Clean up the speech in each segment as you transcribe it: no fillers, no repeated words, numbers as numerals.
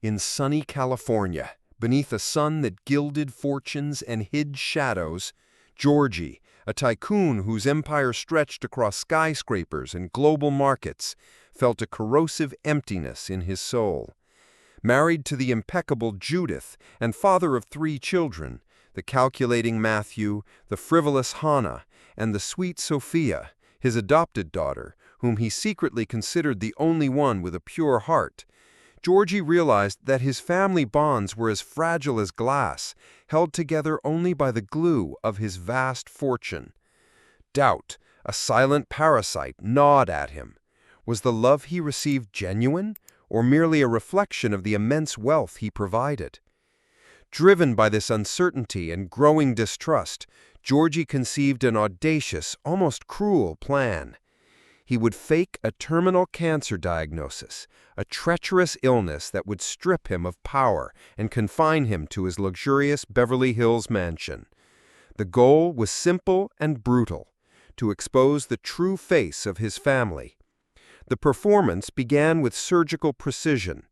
In sunny California, beneath a sun that gilded fortunes and hid shadows, Georgie, a tycoon whose empire stretched across skyscrapers and global markets, felt a corrosive emptiness in his soul. Married to the impeccable Judith and father of 3 children, the calculating Matthew, the frivolous Hannah, and the sweet Sophia, his adopted daughter, whom he secretly considered the only one with a pure heart, Georgie realized that his family bonds were as fragile as glass, held together only by the glue of his vast fortune. Doubt, a silent parasite, gnawed at him. Was the love he received genuine, or merely a reflection of the immense wealth he provided? Driven by this uncertainty and growing distrust, Georgie conceived an audacious, almost cruel plan. He would fake a terminal cancer diagnosis, a treacherous illness that would strip him of power and confine him to his luxurious Beverly Hills mansion. The goal was simple and brutal: to expose the true face of his family. The performance began with surgical precision.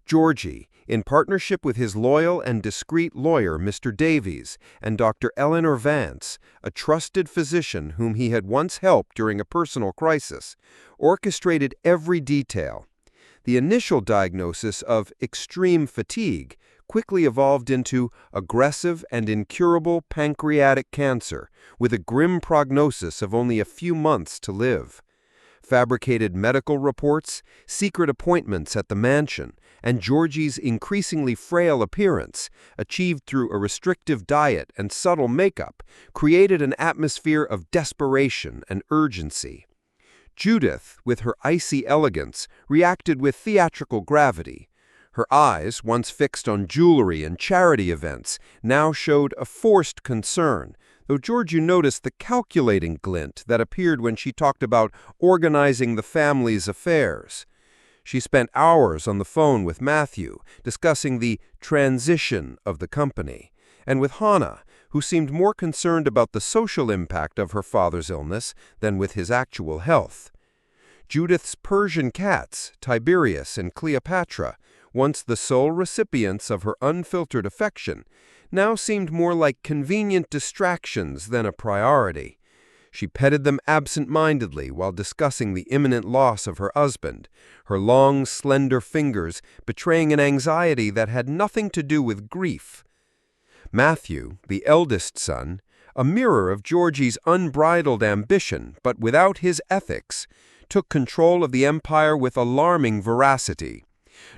Georgie, in partnership with his loyal and discreet lawyer, Mr. Davies, and Dr. Eleanor Vance, a trusted physician whom he had once helped during a personal crisis, orchestrated every detail. The initial diagnosis of extreme fatigue quickly evolved into aggressive and incurable pancreatic cancer, with a grim prognosis of only a few months to live. Fabricated medical reports, secret appointments at the mansion, and Georgie's increasingly frail appearance, achieved through a restrictive diet and subtle makeup, created an atmosphere of desperation and urgency. Judith, with her icy elegance, reacted with theatrical gravity. Her eyes, once fixed on jewelry and charity events, now showed a forced concern, though Georgie noticed the calculating glint that appeared when she talked about organizing the family's affairs. She spent hours on the phone with Matthew, discussing the transition of the company, and with Hannah, who seemed more concerned about the social impact of her father's illness than with his actual health. Judith's Persian cats, Tiberius and Cleopatra, once the sole recipients of her unfiltered affection, now seemed more like convenient distractions than a priority. She petted them absent-mindedly while discussing the imminent loss of her husband, her long, slender fingers betraying an anxiety that had nothing to do with grief. Matthew, the eldest son, a mirror of Georgie's unbridled ambition but without his ethics, took control of the empire with alarming veracity.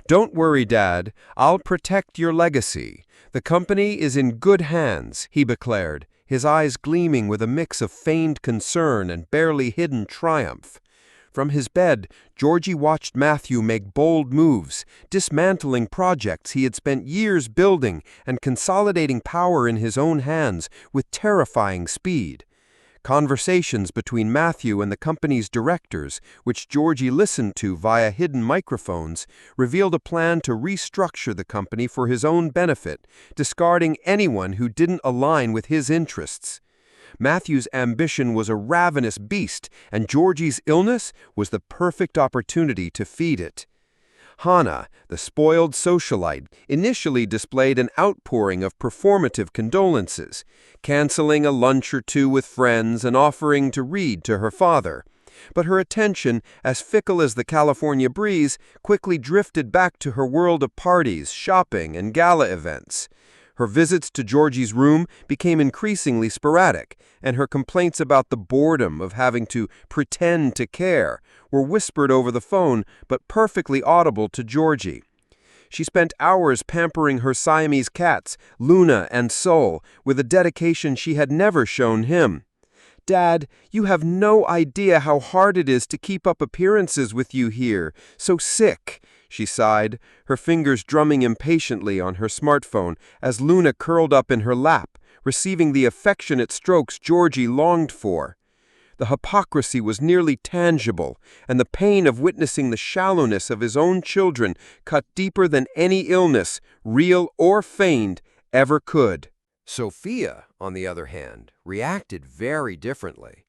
"Don't worry, Dad. I'll protect your legacy. The company is in good hands," he declared, his eyes gleaming with a mix of feigned concern and barely hidden triumph. From his bed, Georgie watched Matthew make bold moves, dismantling projects he had spent years building and consolidating power in his own hands with terrifying speed. Conversations between Matthew and the company's directors, which Georgie listened to via hidden microphones, revealed a plan to restructure the company for his own benefit, discarding anyone who didn't align with his interests. Matthew's ambition was a ravenous beast, and Georgie's illness was the perfect opportunity to feed it. Hannah, the spoiled socialite, initially displayed an outpouring of performative condolences, canceling a lunch or two with friends and offering to read to her father. But her attention, as fickle as the California breeze, quickly drifted back to her world of parties, shopping, and gala events. Her visits to Georgie's room became increasingly sporadic, and her complaints about the boredom of having to pretend to care were whispered over the phone but perfectly audible to Georgie. She spent hours pampering her Siamese cats, Luna and Sol, with a dedication she had never shown him. "Dad, you have no idea how hard it is to keep up appearances with you here. So sick," she sighed, her fingers drumming impatiently on her smartphone as Luna curled up in her lap, receiving the affectionate strokes Georgie longed for. The hypocrisy was nearly tangible, and the pain of witnessing the shallowness of his own children cut deeper than any illness, real or feigned, ever could. Sophia, on the other hand, reacted very differently.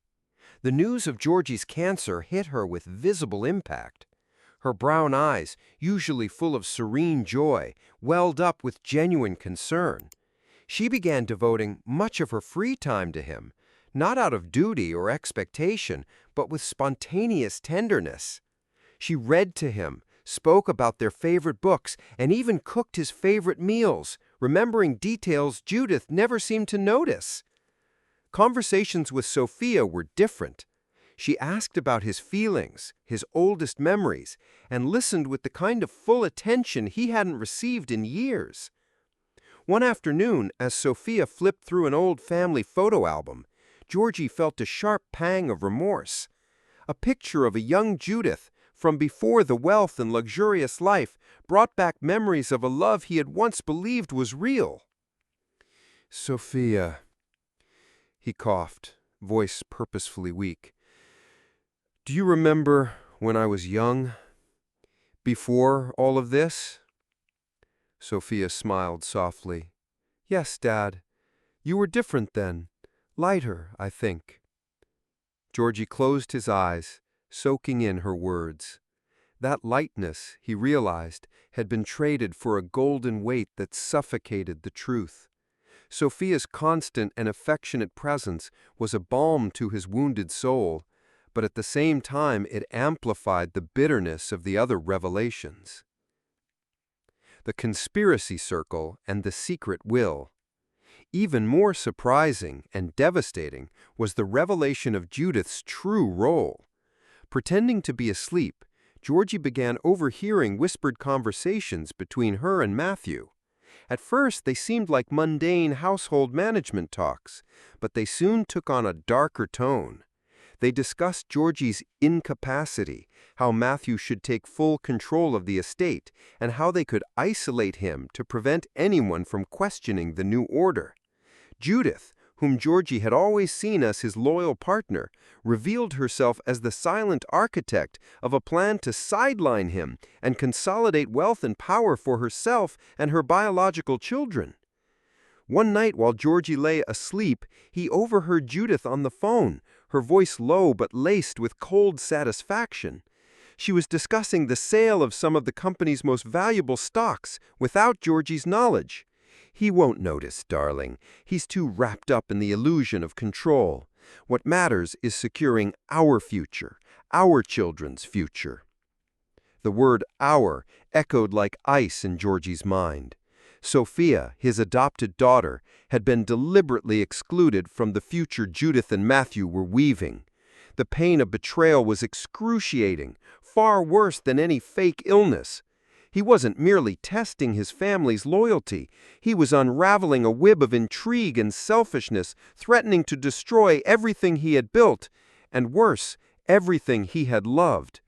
The news of Georgie's cancer hit her with visible impact. Her brown eyes, usually full of serene joy, welled up with genuine concern. She began devoting much of her free time to him, not out of duty or expectation, but with spontaneous tenderness. She read to him, spoke about their favorite books, and even cooked his favorite meals, remembering details Judith never seemed to notice. Conversations with Sophia were different. She asked about his feelings, his oldest memories, and listened with the kind of full attention he hadn't received in years. One afternoon, as Sophia flipped through an old family photo album, Georgie felt a sharp pang of remorse. A picture of a young Judith, from before the wealth and luxurious life, brought back memories of a love he had once believed was real. "Sophia," he coughed, voice purposefully weak. "Do you remember when I was young? Before all of this?" Sophia smiled softly. "Yes, Dad. You were different then. Lighter, I think." Georgie closed his eyes, soaking in her words. That lightness, he realized, had been traded for a golden weight that suffocated the truth. Sophia's constant and affectionate presence was a balm to his wounded soul, but at the same time it amplified the bitterness of the other revelations. The conspiracy circle and the secret will. Even more surprising and devastating was the revelation of Judith's true role. Pretending to be asleep, Georgie began overhearing whispered conversations between her and Matthew. At first, they seemed like mundane household management talks, but they soon took on a darker tone. They discussed Georgie's incapacity, how Matthew should take full control of the estate, and how they could isolate him to prevent anyone from questioning the new order. Judith, whom Georgie had always seen as his loyal partner, revealed herself as the silent architect of a plan to sideline him and consolidate wealth and power for herself and her biological children. One night while Georgie lay asleep, he overheard Judith on the phone, her voice low but laced with cold satisfaction. She was discussing the sale of some of the company's most valuable stocks without Georgie's knowledge. "He won't notice, darling. He's too wrapped up in the illusion of control. What matters is securing our future, our children's future." The word "our" echoed like ice in Georgie's mind. Sophia, his adopted daughter, had been deliberately excluded from the future Judith and Matthew were weaving. The pain of betrayal was excruciating, far worse than any fake illness. He wasn't merely testing his family's loyalty. He was unraveling a web of intrigue and selfishness, threatening to destroy everything he had built, and worse, everything he had loved.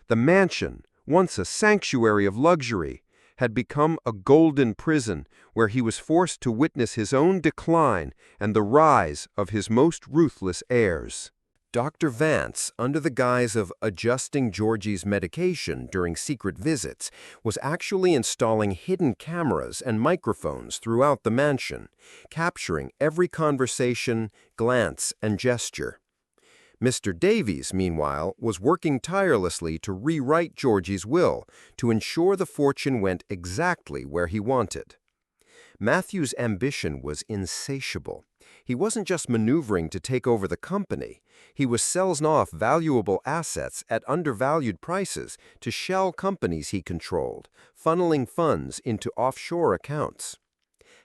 The mansion, once a sanctuary of luxury, had become a golden prison where he was forced to witness his own decline and the rise of his most ruthless heirs. Dr. Vance, under the guise of adjusting Georgie's medication during secret visits, was actually installing hidden cameras and microphones throughout the mansion, capturing every conversation, glance, and gesture. Mr. Davies, meanwhile, was working tirelessly to rewrite Georgie's will to ensure the fortune went exactly where he wanted. Matthew's ambition was insatiable. He wasn't just maneuvering to take over the company. He was selling off valuable assets at undervalued prices to shell companies he controlled, funneling funds into offshore accounts.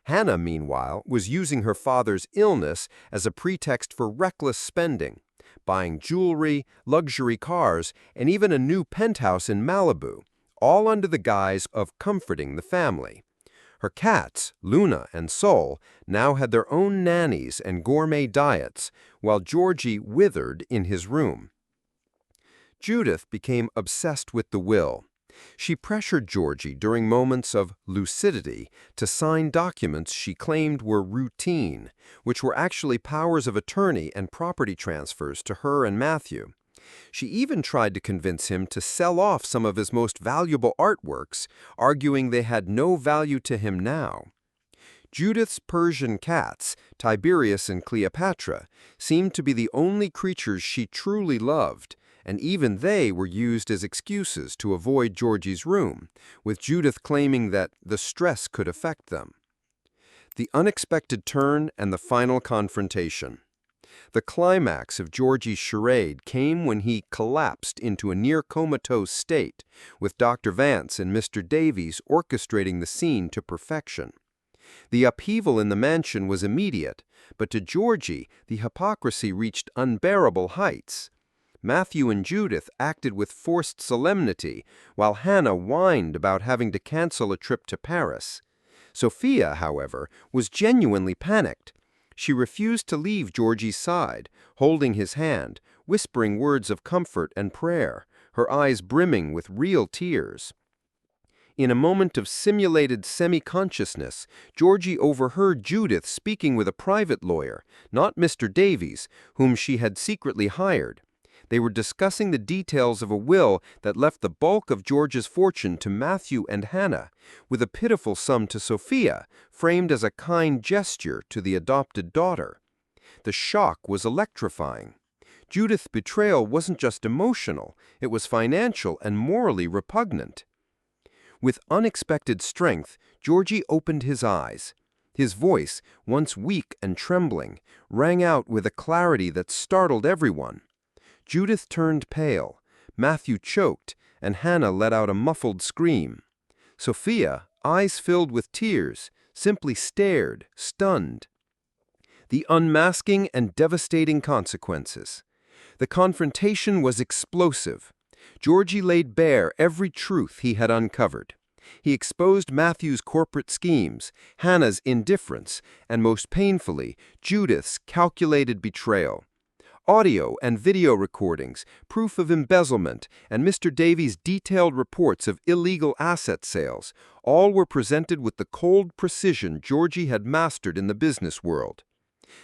Hannah, meanwhile, was using her father's illness as a pretext for reckless spending, buying jewelry, luxury cars, and even a new penthouse in Malibu, all under the guise of comforting the family. Her cats, Luna and Sol, now had their own nannies and gourmet diets, while Georgie withered in his room. Judith became obsessed with the will. She pressured Georgie during moments of lucidity to sign documents she claimed were routine, which were actually powers of attorney and property transfers to her and Matthew. She even tried to convince him to sell off some of his most valuable artworks, arguing they had no value to him now. Judith's Persian cats, Tiberius and Cleopatra, seemed to be the only creatures she truly loved, and even they were used as excuses to avoid Georgie's room, with Judith claiming that the stress could affect them. The unexpected turn and the final confrontation. The climax of Georgie's charade came when he collapsed into a near-comatose state, with Dr. Vance and Mr. Davies orchestrating the scene to perfection. The upheaval in the mansion was immediate, but to Georgie, the hypocrisy reached unbearable heights. Matthew and Judith acted with forced solemnity, while Hannah whined about having to cancel a trip to Paris. Sophia, however, was genuinely panicked. She refused to leave Georgie's side, holding his hand, whispering words of comfort and prayer, her eyes brimming with real tears. In a moment of simulated semi-consciousness, Georgie overheard Judith speaking with a private lawyer, not Mr. Davies, whom she had secretly hired. They were discussing the details of a will that left the bulk of George's fortune to Matthew and Hannah, with a pitiful sum to Sophia, framed as a kind gesture to the adopted daughter. The shock was electrifying. Judith's betrayal wasn't just emotional, it was financial and morally repugnant. With unexpected strength, Georgie opened his eyes. His voice, once weak and trembling, rang out with a clarity that startled everyone. Judith turned pale, Matthew choked, and Hannah let out a muffled scream. Sophia, eyes filled with tears, simply stared, stunned. The unmasking and devastating consequences. The confrontation was explosive. Georgie laid bare every truth he had uncovered. He exposed Matthew's corporate schemes, Hannah's indifference, and most painfully, Judith's calculated betrayal. Audio and video recordings, proof of embezzlement, and Mr. Davies' detailed reports of illegal asset sales, all were presented with the cold precision Georgie had mastered in the business world.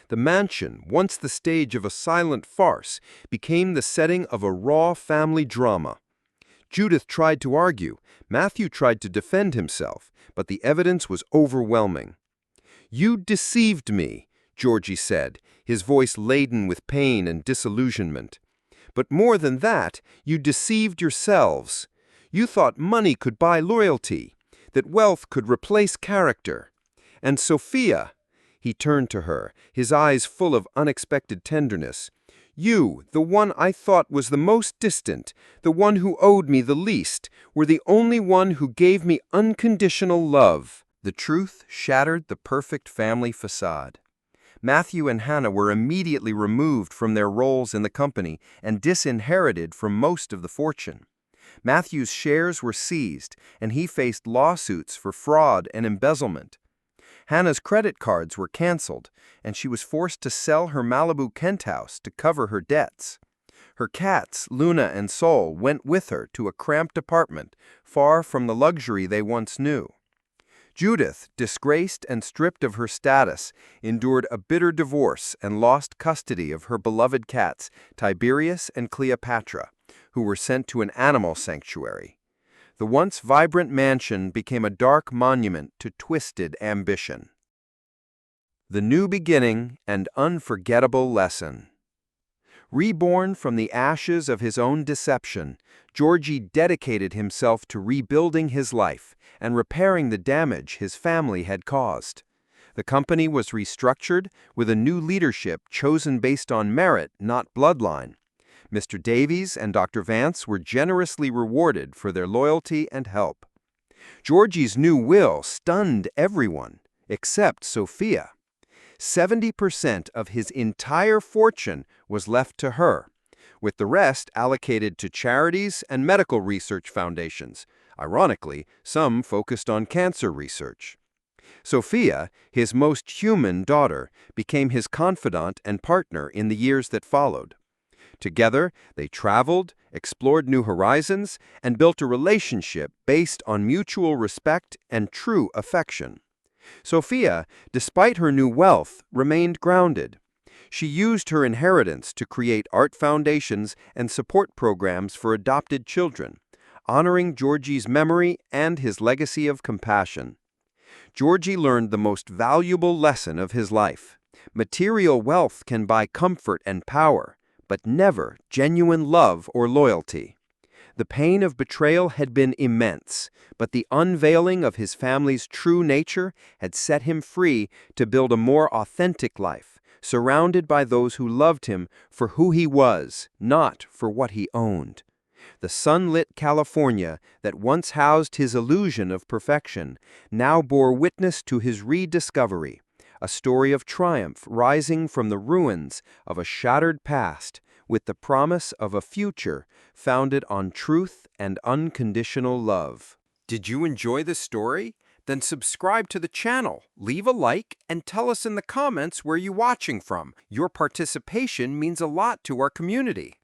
The mansion, once the stage of a silent farce, became the setting of a raw family drama. Judith tried to argue, Matthew tried to defend himself, but the evidence was overwhelming. "You deceived me," Georgie said, his voice laden with pain and disillusionment. "But more than that, you deceived yourselves. You thought money could buy loyalty, that wealth could replace character. And Sophia," he turned to her, his eyes full of unexpected tenderness, "you, the one I thought was the most distant, the one who owed me the least, were the only one who gave me unconditional love." The truth shattered the perfect family facade. Matthew and Hannah were immediately removed from their roles in the company and disinherited from most of the fortune. Matthew's shares were seized, and he faced lawsuits for fraud and embezzlement. Hannah's credit cards were canceled, and she was forced to sell her Malibu Kent house to cover her debts. Her cats, Luna and Sol, went with her to a cramped apartment, far from the luxury they once knew. Judith, disgraced and stripped of her status, endured a bitter divorce and lost custody of her beloved cats, Tiberius and Cleopatra, who were sent to an animal sanctuary. The once vibrant mansion became a dark monument to twisted ambition. The new beginning and unforgettable lesson. Reborn from the ashes of his own deception, Georgie dedicated himself to rebuilding his life and repairing the damage his family had caused. The company was restructured with a new leadership chosen based on merit, not bloodline. Mr. Davies and Dr. Vance were generously rewarded for their loyalty and help. Georgie's new will stunned everyone, except Sophia. 70% of his entire fortune was left to her, with the rest allocated to charities and medical research foundations. Ironically, some focused on cancer research. Sophia, his most human daughter, became his confidant and partner in the years that followed. Together, they traveled, explored new horizons, and built a relationship based on mutual respect and true affection. Sophia, despite her new wealth, remained grounded. She used her inheritance to create art foundations and support programs for adopted children, honoring Georgie's memory and his legacy of compassion. Georgie learned the most valuable lesson of his life. Material wealth can buy comfort and power, but never genuine love or loyalty. The pain of betrayal had been immense, but the unveiling of his family's true nature had set him free to build a more authentic life, surrounded by those who loved him for who he was, not for what he owned. The sunlit California that once housed his illusion of perfection now bore witness to his rediscovery, a story of triumph rising from the ruins of a shattered past with the promise of a future founded on truth and unconditional love. Did you enjoy this story? Then subscribe to the channel, leave a like, and tell us in the comments where you're watching from. Your participation means a lot to our community.